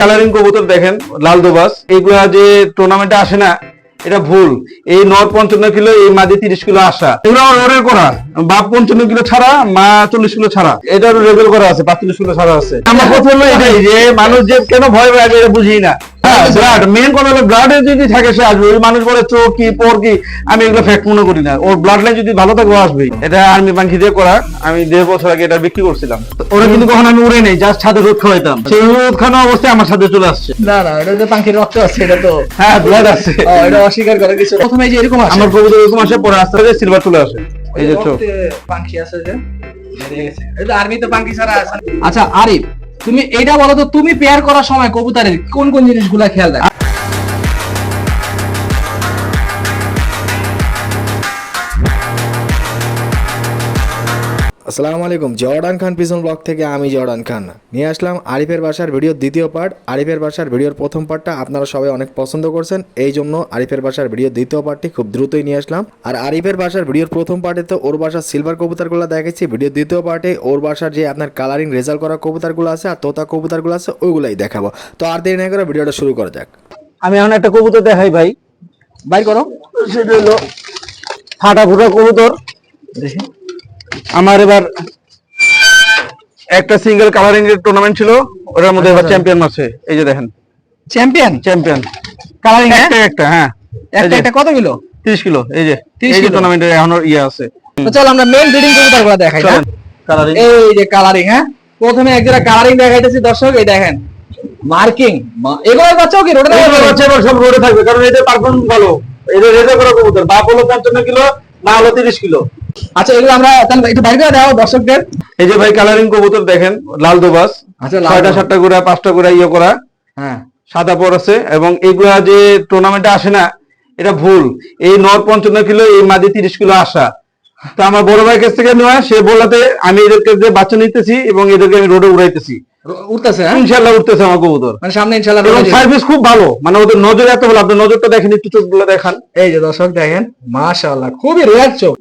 Colouring কবুতর দেখেন লাল দোবাস, এইগুলা যে টুর্নামেন্টে আসে না, এটা ভুল। এই নর 55 কিলো, এই মাদি 30 কিলো আসা, এগুলো অর্ডার করা। বাপ 55 কিলো ছাড়া, মা 40 কিলো ছাড়া, এটার লেভেল করা আছে, 45 কিলো ছাড়া আছে। আমার কথা হলো এটাই যে মানুষ যে কেন ভয় পায় এটা বুঝি না। ব্লাড মেন কথা হলো ব্লাডে যদি থাকে সে আসবে। ওই মানুষ বলে চোখ কি পর কি, আমি এগুলো ফ্যাক্ট মনে করি না। ওর ব্লাড লাইন যদি ভালো থাকে ও আসবেই। এটা আর্মি পাখি দিয়ে করা। আমি 1.5 বছর আগে এটা বিক্রি করছিলাম। ওরা কিন্তু কখন আমি উড়ে নেই, জাস্ট ছাদে রোদ খাওয়াইতাম। সেই রোদ খাওয়ানো অবস্থায় আমার সাথে চলে আসছে। না না, এটা তো পাখির রক্ত আছে, এটা তো হ্যাঁ ব্লাড আছে, এটা অস্বীকার করার কিছু। প্রথমে যে এরকম আসে, আমার কবুতর এরকম আসে, পরে আস্তে আস্তে সিলভার চলে আসে। এই যে চোখ পাখি আছে যে এটা আর্মি তো পাখি ছাড়া আছে। আচ্ছা আরিফ, তুমি এইটা বলো তো, তুমি পেয়ার করার সময় কবুতরের কোন কোন জিনিসগুলো খেয়াল রাখো? আসসালামু আলাইকুম, জর্ডান খান পিছন ব্লগ থেকে আমি জর্ডান খান নিয়ে আসলাম আরিফের বাসার ভিডিওর দ্বিতীয় পার্ট। আরিফের বাসার ভিডিওর প্রথম পার্টটা আপনারা সবাই অনেক পছন্দ করছেন, এই জন্য আরিফের বাসার ভিডিওর দ্বিতীয় পার্টটি খুব দ্রুতই নিয়ে আসলাম। আর আরিফের বাসার ভিডিওর প্রথম পার্টে তো ওর বাসার সিলভার কবুতরগুলো দেখেছি, ভিডিওর দ্বিতীয় পার্টে ওর বাসার যে আপনার কালারিং রেজাল্ট করা কবুতরগুলো আছে আর তোতা কবুতরগুলো আছে ওইগুলাই দেখাবো। তো আর দেরি না করে ভিডিওটা শুরু করা যাক। আমি এখন একটা কবুতর দেখাই ভাই, বাইর করো। সেটা হলো ফাটা ফুটা কবুতর। দেখি আমার এবার একটা সিঙ্গেল কালারিং এর টুর্নামেন্ট ছিল, ওটার মধ্যে এবার চ্যাম্পিয়ন আছে। এই যে দেখেন চ্যাম্পিয়ন চ্যাম্পিয়ন কালারিং একটা হ্যাঁ, একটা একটা কত কিলো? 30 কিলো। এই যে 30 এই যে কিলো। টুর্নামেন্টে এখনো ইয়ে আছে। তো চল আমরা মেন ব্রিডিং কবুতরগুলো দেখাই না। কালারিং এই যে কালারিং, হ্যাঁ প্রথমে এক জোড়া কালারিং দেখাইতেছি দর্শক, এই দেখেন মার্কিং। এগুলোর বাচ্চাও কি রোডে বাচ্চা এবার সব রোডে থাকবে, কারণ এদের পারফরম্যান্স ভালো। এদের রেজা করা কবুতর, বাপ হলো 55 কিলো, মা হলো 30 কিলো। আচ্ছা এগুলো আমরা তাহলে একটু বাইরে করে দাও দর্শকদের। এই যে ভাই কালারিং কবুতর দেখেন লাল দোবাস, আচ্ছা 6টা 7টা করে 5টা করে ইয়ে করা, হ্যাঁ সাদা পর আছে। এবং এগুলা যে টুর্নামেন্টে আসে না, এটা ভুল। এই নর 55 কিলো, এই মাদি 30 কিলো আসা। তো আমার বড় ভাইয়ের কাছ থেকে নেওয়া, সে বলাতে আমি এদেরকে যে বাচ্চা নিতেছি এবং এদেরকে আমি রোডে উড়াইতেছি। উঠতেছে, হ্যাঁ ইনশাআল্লাহ উঠতেছে আমার কবুতর। মানে সামনে ইনশাআল্লাহ এবং রোডে সার্ভিস খুব ভালো, মানে ওদের নজর এত ভালো। আপনি নজরটা দেখেন, একটু চোখগুলো দেখান। এই যে দর্শক দেখেন, মাশাআল্লাহ খুবই রেয়ার চোখ।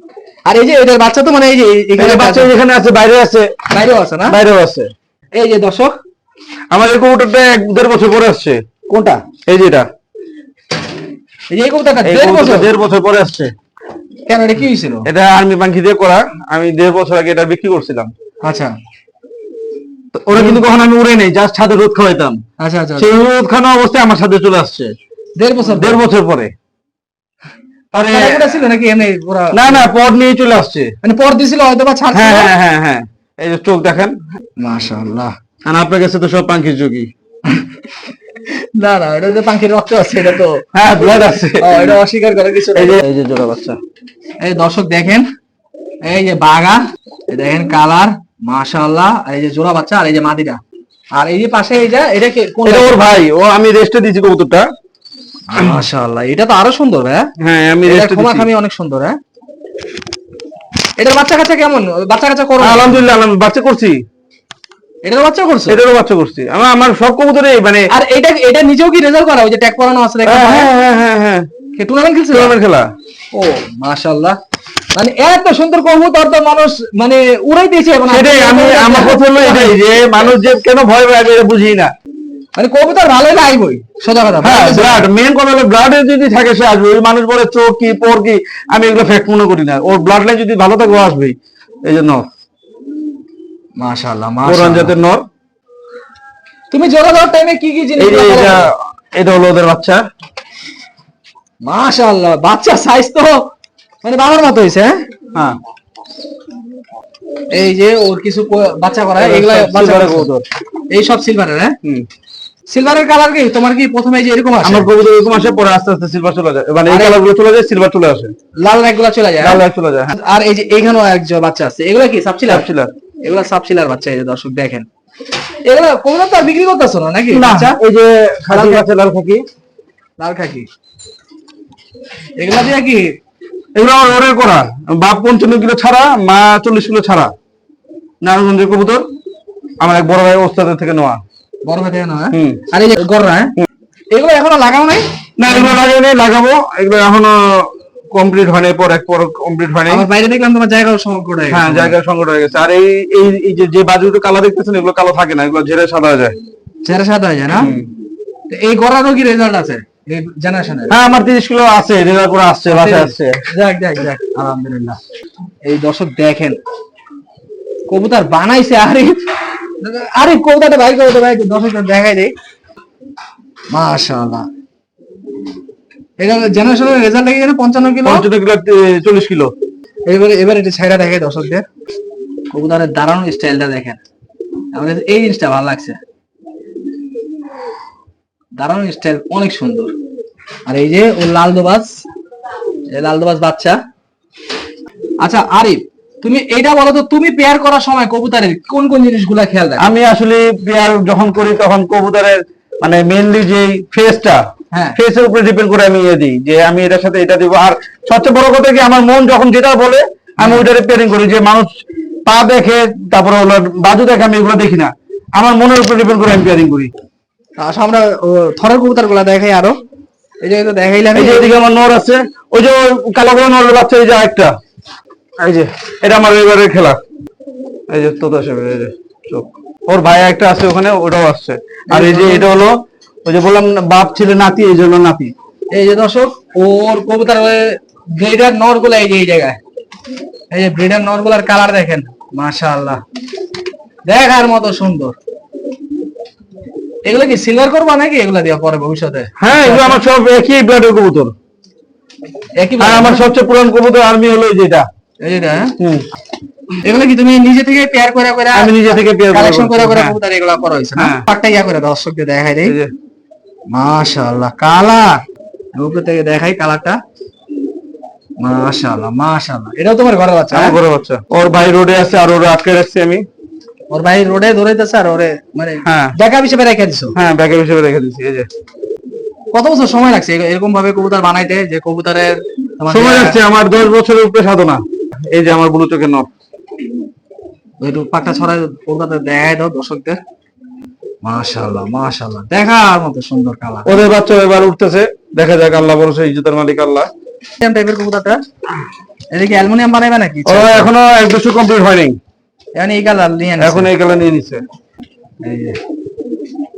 আর এই যে এটার বাচ্চা তো মানে এই যে এখানে বাচ্চা যেখানে আছে, বাইরে আছে, বাইরেও আছে না? বাইরেও আছে। এই যে দর্শক আমাদের কবুতরটা 1.5 বছর পরে আসছে। কোনটা? এই যে এটা, এই যে এই কবুতরটা এই 1.5 বছর? 1.5 বছর পরে আসছে। কেন, এটা কি হয়েছিল? এটা আর্মি পাখি দিয়ে করা। আমি 1.5 বছর আগে এটা বিক্রি করছিলাম। আচ্ছা তো ওরা কিন্তু কখন আমি উড়ে নেই, জাস্ট ছাদে রোদ খাওয়াইতাম। আচ্ছা আচ্ছা, সেই রোদ খাওয়ানো অবস্থায় আমার সাথে চলে আসছে 1.5 বছর 1.5 বছর পরে। মানে এটা ছিল নাকি এমনি পুরো? না না, পর নিয়ে চলে আসছে। মানে পর দিছিল হয়তো বা ছাড়ছিল। হ্যাঁ হ্যাঁ হ্যাঁ হ্যাঁ, এই যে চোখ দেখেন। মাশাআল্লাহ। আর আপনার কাছে তো সব পাখির যোগী। না না, এটা তো পাখির রক্ত আছে, এটা তো হ্যাঁ ব্লাড আছে, এটা অস্বীকার করার কিছু এই নেই। যে এই যে জোড়া বাচ্চা। এই দর্শক দেখেন, এই যে বাগা, এই দেখেন কালার, মাশাআল্লাহ। আর এই যে জোড়া বাচ্চা, আর এই যে মাদিটা, আর এই যে পাশে এই যে এটা কি কোন? এটা ওর ভাই, ও আমি রেস্টে দিয়েছি কবুতরটা। মাশাআল্লাহ, এটা তো আরো সুন্দর। হ্যাঁ হ্যাঁ আমি এটা রেস্টে দিয়েছি। খামি অনেক সুন্দর। হ্যাঁ এটার বাচ্চা কাচ্চা কেমন? বাচ্চা কাচ্চা করো? আলহামদুলিল্লাহ, আমি বাচ্চা করছি। এটার বাচ্চা করছো? এটারও বাচ্চা করছি। আমার সব কবুতরে মানে। আর এটা নিজেও কি রেজাল্ট করা? ওই যে ট্যাগ করানো আছে দেখো। হ্যাঁ হ্যাঁ হ্যাঁ হ্যাঁ, কে টুর্নামেন্ট খেলছে? টুর্নামেন্ট খেলা। ও মাশাআল্লাহ, মানে এত সুন্দর কবুতর তো মানুষ মানে উড়াই দিয়েছে এখন। সেটাই আমি, আমার কথা হলো এটাই যে মানুষ যে কেন ভয় পায় এটা বুঝি না। মানে কবুতর ভালোই লাগবেই, সোজা কথা। হ্যাঁ ব্লাড মেন কথা হলো ব্লাডে যদি থাকে সে আসবে। ওই মানুষ বলে চোখ কি পর কি, আমি এগুলো ফ্যাক্ট মনে করি না। ওর ব্লাড লাইন যদি ভালো থাকে ও আসবেই। এই যে নর, মাশাআল্লাহ কোরআন মাশাআল্লাহ। জাতের নর। তুমি জোড়া দেওয়ার টাইমে কি কি জিনিস? এই যে এটা হলো ওদের বাচ্চা। মাশাআল্লাহ, বাচ্চা সাইজ তো মানে বাবার মতো হইছে। হ্যাঁ হ্যাঁ, এই যে ওর কিছু বাচ্চা করা, এগুলা বাচ্চা সিলভারের করছে। কবুতর। এই সব সিলভারের। হ্যাঁ হুম। সিলভারের কালার কি তোমার কি প্রথমে যে এরকম আসে? আমার কবুতর এরকম আসে, পরে আস্তে আস্তে সিলভার চলে যায়। মানে এই কালার গুলো চলে যায়, সিলভার চলে আসে, লাল রাগগুলা চলে যায়। লাল লাল চলে যায়। হ্যাঁ আর এই যে এইখানেও একজন বাচ্চা আছে, এগুলা কি সাবচিলার? সাবচিলার। এগুলা সাবচিলার বাচ্চা। এই যে দর্শক দেখেন, এগুলা কবুতর তো আর বিক্রি করতেছ না নাকি? না, বাচ্চা এই যে খাকি বাচ্চা লাল খাকি। লাল খাকি, এগুলা দিয়ে কি? এগুলো আমার অর্ডার করা। বাপ 55 কিলো ছাড়া, মা 40 কিলো ছাড়া, নারায়ণগঞ্জের কবুতর। আমার এক বড় ভাই ওস্তাদের থেকে নেওয়া। বড় ভাই না? হুম। আর এই যে গররা, হ্যাঁ এগুলো এখনো লাগাও নাই? না এগুলো লাগাই নাই, লাগাবো। এগুলো এখনো কমপ্লিট হয়নি, পর কমপ্লিট হয়নি। আমার বাইরে দেখলাম তোমার জায়গাও সংকট হয়ে গেছে। হ্যাঁ জায়গার সংকট হয়ে গেছে। আর এই এই এই যে বাজুগুলো কালো দেখতেছেন, এগুলো কালো থাকে না, এগুলো ঝেড়ে সাদা হয়ে যায়। চেহারা সাদা হয়ে যায় না? তো এই গড়ারও কি রেজাল্ট আছে এই জেনারেশনের? হ্যাঁ আমার 30 কিলো আছে, রেজাল্ট করে আসছে, বাসায় আসছে। যাক যাক যাক, আলহামদুলিল্লাহ। এই দর্শক দেখেন কবুতর বানাইছে আরিফ। আরিফ কবুতরটা ভাই, কবুতর ভাই দর্শকদের দেখাই দেই। মাশাআল্লাহ, এটা জেনারেশনের রেজাল্ট দেখে জানেন 55 কিলো, 55 কিলো 40 কিলো। এবার এটা ছাইরা দেখাই দর্শকদের কবুতরের দাঁড়ানোর স্টাইলটা দেখেন। আমাদের এই জিনিসটা ভালো লাগছে, দাঁড়ানোর স্টাইল অনেক সুন্দর। আর এই যে ও লালদোবাজ, এই লালদোবাজ বাচ্চা। আচ্ছা আরিফ, তুমি এটা বলো তো, তুমি পেয়ার করার সময় কবুতরের কোন কোন জিনিসগুলা খেয়াল রাখো? আমি আসলে পেয়ার যখন করি তখন কবুতরের মানে মেইনলি যে ফেসটা, হ্যাঁ। ফেসের উপরে ডিপেন্ড করে আমি দিই যে আমি এটার সাথে এটা দিব। আর সবচেয়ে বড় কথা কি, আমার মন যখন যেটা বলে আমি ওইটারে পেয়ারিং করি। যে মানুষ পা দেখে তারপরে হলো বাজু দেখে, আমি এগুলো দেখি না, আমার মনের উপরে ডিপেন্ড করে আমি পেয়ারিং করি। আচ্ছা আমরা থরের কবুতর গুলা দেখাই আরো। এই যে তো দেখাইলাম, এই যে এদিকে আমার নর আছে, ওই যে কালো কালো নরের বাচ্চা, এই যে একটা, এই যে এটা আমার এবারের খেলা। এই যে তোতা সাহেব, এই যে চোখ, ওর ভাই একটা আছে ওখানে, ওটাও আসছে। আর এই যে এটা হলো ওই যে বললাম না, বাপ ছিল নাতি, এই জন্য নাতি। এই যে দর্শক ওর কবুতর ব্রিডার নর গুলা এই যে এই জায়গায়, এই যে ব্রিডার নর গুলার কালার দেখেন, মাশাআল্লাহ দেখার মতো সুন্দর। এগুলো কি সিলভার করবা নাকি এগুলা দিয়ে পরে ভবিষ্যতে? হ্যাঁ এগুলো আমার সব একই ব্লাডের কবুতর। একই আর আমার সবচেয়ে পুরান কবুতর আর্মি হলো এই যেটা। এই যে এগুলো কি তুমি নিজে থেকে পেয়ার করে করে? আমি নিজে থেকে পেয়ার কালেকশন করে করে হ্যাঁ। কবুতর এগুলা করা হইছে না? হ্যাঁ। পাকটা ইয়া করে দর্শকদের দেখাই দেই। এই যে মাশাআল্লাহ কালার, উপর থেকে দেখাই কালারটা। মাশাআল্লাহ মাশাআল্লাহ, এটাও তোমার ঘরের বাচ্চা? আমার বড় বাচ্চা, ওর ভাই রোডে আছে আর ওরে আটকে রাখছি আমি। ওর ভাই রোডে ধরাইতেছে আর ওরে মানে হ্যাঁ। ব্যাকআপ হিসেবে রেখে দিছো? হ্যাঁ ব্যাগের হিসেবে রেখে দিচ্ছি। এই যে কত বছর সময় লাগছে এরকম ভাবে কবুতর বানাইতে, যে কবুতরের তোমার সময় লাগছে আমার 10 বছরের উপরে সাধনা। এই যে আমার ব্লু চোখের নর। একটু পাকটা ছড়াই কবুতর দেখাই দাও দর্শকদের। মাশাআল্লাহ মাশাআল্লাহ, দেখার মতো সুন্দর কালার। ওদের বাচ্চা এবার উঠতেছে, দেখা যাক, আল্লাহ ভরসা, ইজ্জতের মালিক আল্লাহ। অ্যালুমিনিয়াম টাইপের কবুতরটা, এটা কি অ্যালুমিনিয়াম বানাইবে নাকি? ওরা এখনো 1 বছর কমপ্লিট হয়নি, মানে এই কালার নিয়ে আনছে। এখন এই কালার নিয়ে নিচ্ছে। এই যে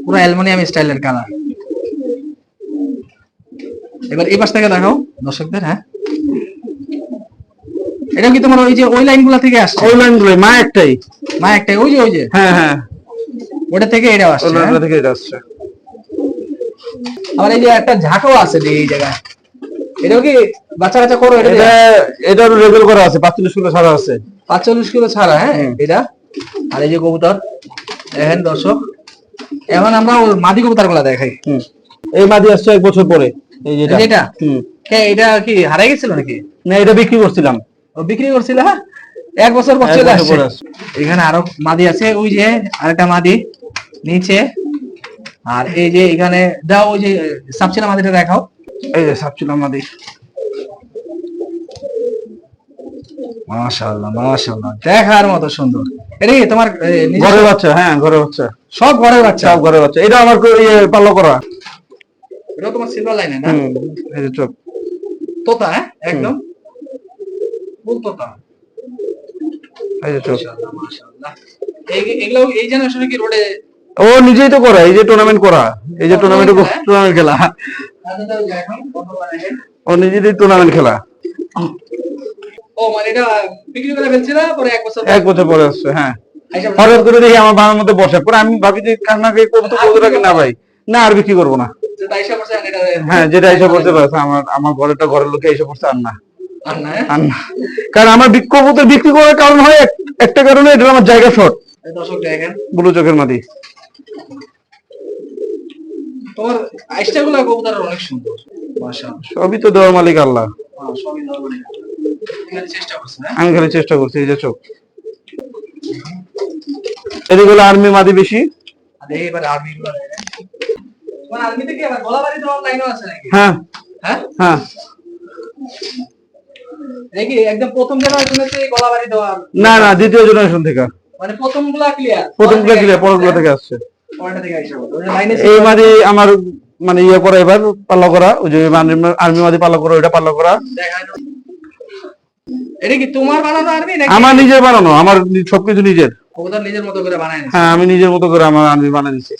পুরো অ্যালুমিনিয়াম স্টাইলের কালার। এবার এই পাশ থেকে দেখাও দর্শকদের। হ্যাঁ এটা কি তোমার ওই যে ওই লাইনগুলো থেকে আসছে? ওই লাইনগুলো মা একটাই। মা একটাই, ওই যে হ্যাঁ হ্যাঁ, ওটা থেকে এটা ওই আসছে। লাইনগুলো থেকে এটা আসছে। আবার এই যে একটা ঝাঁকও আছে এই জায়গায়, এটাও কি বাচ্চা কাচ্চা করো? এটা এটা এটার লেভেল করা আছে, 45 কিলো ছাড়া আছে। 45 কিলো ছাড়া। হ্যাঁ এটা। আর এই যে কবুতর দেখেন দর্শক, এখন আমরা ওর মাদি কবুতর গুলা দেখাই। এই মাদি আসছে 1 বছর পরে। এই যেটা এটা এটা কি হারাই গেছিল নাকি? না, এটা বিক্রি করছিলাম। ও বিক্রি করছিল? হ্যাঁ 1 বছর পর চলে আসছে। এখানে আরো মাদি আছে, ওই যে আরেকটা মাদি নিচে। আর এই যে এখানে দাও, ওই যে সাপচিলা মাদিটা দেখাও। এই যে সাপচিলা মাদি। মাশাআল্লাহ মাশাআল্লাহ, দেখার মতো সুন্দর। এটা কি তোমার ঘরের বাচ্চা? হ্যাঁ ঘরের বাচ্চা, সব ঘরের বাচ্চা? সব ঘরের বাচ্চা। এটা আমার পাল্লা করা। এটা তোমার সিলভার লাইনে না? এই যে চোখ তোতা, হ্যাঁ একদম ফুল তোতা। এই যে চোখ। মাশাআল্লাহ মাশাআল্লাহ। এগুলো এই জেনারেশনে কি রোডে? ও নিজেই তো করা, এই যে টুর্নামেন্ট করা, এই যে টুর্নামেন্ট খেলা, ও নিজেই টুর্নামেন্ট খেলা। ও মানে এটা বিক্রি করে ফেলছিল পরে 1 বছর 1 বছর পরে আসছে। হ্যাঁ হঠাৎ করে দেখি আমার বাবার মধ্যে বসে, পরে আমি ভাবি যে কান্না কে করবো তো কবুতরটাকে, না ভাই না আর বিক্রি করবো না। হ্যাঁ যেটা এসে পড়ছে ব্যাস, আমার ঘরেরটা ঘরের লোকে এসে পড়ছে, আর না আর না। কারণ আমার কবুতর বিক্রি করার কারণ হয় একটা কারণে, এটা আমার জায়গা শর্ট। দর্শক দেখেন ব্লু চোখের মাদি। তোমার আইসটা গুলা কবুতর অনেক সুন্দর মাশাআল্লাহ। সবই তো দেওয়ার মালিক আল্লাহ, সবই নরমালি চেষ্টা করছে। আমি খালি চেষ্টা করছি। এই যে চোখ, এদিকে আর্মি মাদি বেশি। আর এবার আর্মি গুলো তোমার আর্মিতে কি আবার গোলাবাড়ি দেওয়ার লাইনও আছে নাকি? হ্যাঁ হ্যাঁ হ্যাঁ, নাকি একদম প্রথম জেনারেশনে থেকে গোলাবাড়ি দেওয়ার? না না, দ্বিতীয় জেনারেশন থেকে। মানে প্রথমগুলা ক্লিয়ার, প্রথমগুলো ক্লিয়ার, পরেরগুলো থেকে আসছে। পরেরটা থেকে আইসা ওই লাইনে এই মাদি আমার মানে ইয়ে করা, এবার পাল্লা করা, ওই যে আর্মি মাদি পাল্লা করা, ওইটা পাল্লা করা। দেখায় দাও। এটা কি তোমার বানানো আর্মি নাকি? আমার নিজের বানানো, আমার সবকিছু নিজের। কবুতর নিজের মতো করে বানায় নিছে। হ্যাঁ আমি নিজের মতো করে আমার আর্মি বানিয়ে দিচ্ছি।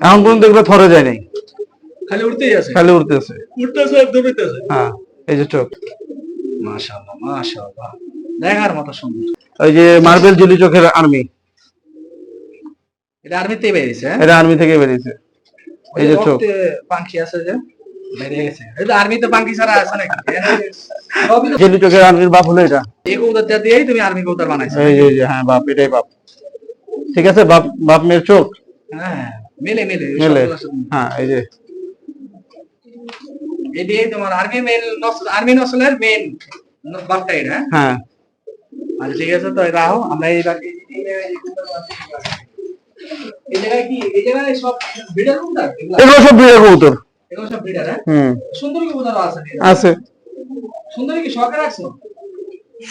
এখন পর্যন্ত এগুলো থরে যায় নাই, খালি উঠতেই আছে, খালি উড়তেছে। উঠতেছে একদম উঠতেছে। হ্যাঁ, এই যে চোখ, মাশাআল্লাহ মাশাআল্লাহ, দেখার মতো সুন্দর। ওই যে মার্বেল জেলি চোখের আর্মি, এটা আর্মিতে বেরিয়েছে, হ্যাঁ? এটা আর্মি থেকে বেরিয়েছে। এই যে চোখ, পাখি আছে যে বেরিয়ে গেছে, এটা আর্মিতে পাখি ছাড়া আছে নাকি? জেলি চোখের আর্মির বাপ হলো এটা। এই কবুতরটা দিয়েই তুমি আর্মি কবুতর বানাইছো। এই যে হ্যাঁ বাপ, এটাই বাপ। ঠিক আছে, বাপ বাপ মেয়ের চোখ হ্যাঁ, মেলে মেলে মেলে। সবগুলোর সাথে। হ্যাঁ, এই যে এই দিয়ে তোমার আর্মি মেল আর্মি নসলের মেন বাপটা এটা, হ্যাঁ? হ্যাঁ, আচ্ছা ঠিক আছে, তো রাও আমরা এই জায়গায় কি এই জায়গায় সব ব্রিডার কবুতর, এগুলো সব বিড়াল কবুতর। এগুলো সব ব্রিডার, হ্যাঁ? হুম, সুন্দরী কবুতরও আছে, আছে। সুন্দরী কি শখে রাখছো?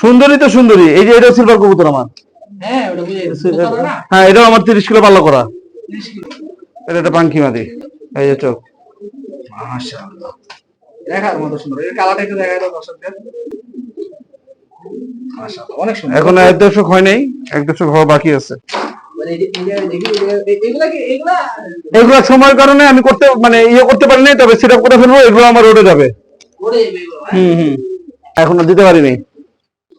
সুন্দরী তো সুন্দরী, এই যে এটা সিলভার কবুতর আমার। হ্যাঁ, ওটা বুঝে গেছি, না হ্যাঁ, এটাও আমার 30 কিলো পাল্লা করা। 30 কিলো। এটা একটা পাঙ্কি মাদি। এই যে চোখ, মাশাআল্লাহ, দেখার মতো সুন্দর। এর কালারটা একটু দেখাই দাও দর্শকদের। মাশাআল্লাহ, অনেক সুন্দর। এখন 1 দশক হয় নাই, 1 দশক হওয়া বাকি আছে। মানে এগুলা কি এগুলা এগুলো সময়ের কারণে আমি করতে মানে করতে পারি নাই, তবে সেটআপ করে ফেলবো, এগুলো আমার রোডে যাবে। ওরে এগুলো, হ্যাঁ? হুম, এখনো দিতে পারিনি।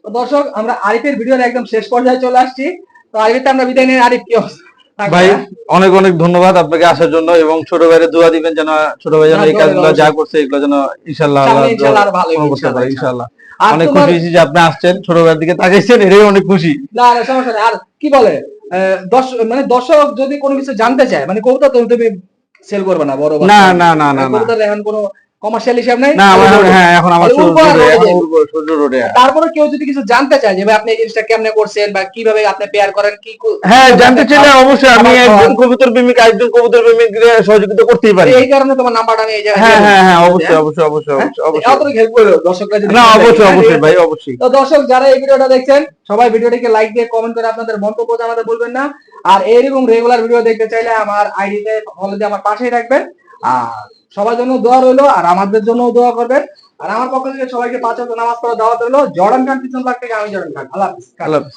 তো দর্শক, আমরা আরিফের ভিডিওর একদম শেষ পর্যায়ে চলে আসছি। তো আরিফের আমরা বিদায় নিয়ে, আরিফ কি অবস্থা? ভাই অনেক অনেক ধন্যবাদ আপনাকে আসার জন্য, এবং ছোট ভাইয়ের দোয়া দিবেন যেন ছোট ভাই যেন এই কাজগুলো যা করছে এগুলো যেন ইনশাআল্লাহ আল্লাহ ইনশাআল্লাহ আরো ভালো করতে পারে ইনশাআল্লাহ। আর অনেক তোমার- খুশি হয়েছি যে আপনি আসছেন, ছোট ভাইয়ের দিকে তাকাইছেন, এটাই অনেক খুশি। না না, সমস্যা নেই। আর কি বলে দর্শক যদি কোনো কিছু জানতে চায়, মানে কবুতর তো তুমি সেল করবে না বড় না না না না না কবুতর এখন কোনো কমার্শিয়াল হিসাব নাই। না, আমার হ্যাঁ এখন আমার উর্বর রোডে যাবে। সূর্য রোডে। তারপরে কেউ যদি কিছু জানতে চায় যে ভাই আপনি এই জিনিসটা কেমনে করছেন বা কিভাবে আপনি পেয়ার করেন, কি হ্যাঁ, জানতে চাইলে অবশ্যই আমি খাবার একজন খাওয়ান। কবুতর প্রেমিক, একজন কবুতর প্রেমিক সহযোগিতা করতেই পারি। এই কারণে তোমার নাম্বারটা আমি এই জায়গায় হ্যাঁ দিয়ে হ্যাঁ হ্যাঁ, দিচ্ছি। অবশ্যই অবশ্যই অবশ্যই অবশ্যই অবশ্যই। অতটুকু হেল্প করো দর্শকরা যদি না, শুনতে অবশ্যই চায়, অবশ্যই ঠিক ভাই, আছে? অবশ্যই। তো দর্শক যারা এই ভিডিওটা দেখছেন, সবাই ভিডিওটিকে লাইক দিয়ে কমেন্ট করে আপনাদের মন্তব্য জানাতে ভুলবেন না। আর এরকম রেগুলার ভিডিও দেখতে চাইলে আমার আইডিতে ফলো দিয়ে আমার পাশেই থাকবেন। আর সবার জন্য দোয়া রইলো, আর আমাদের জন্য দোয়া করবেন। আর আমার পক্ষ থেকে সবাইকে 5 ওয়াক্ত নামাজ পড়া দাওয়াত রইলো। জর্ডান খান পিছন ব্লগ থেকে আমি জর্ডান খান। আল্লাহ হাফেজ। আল্লাহ হাফেজ।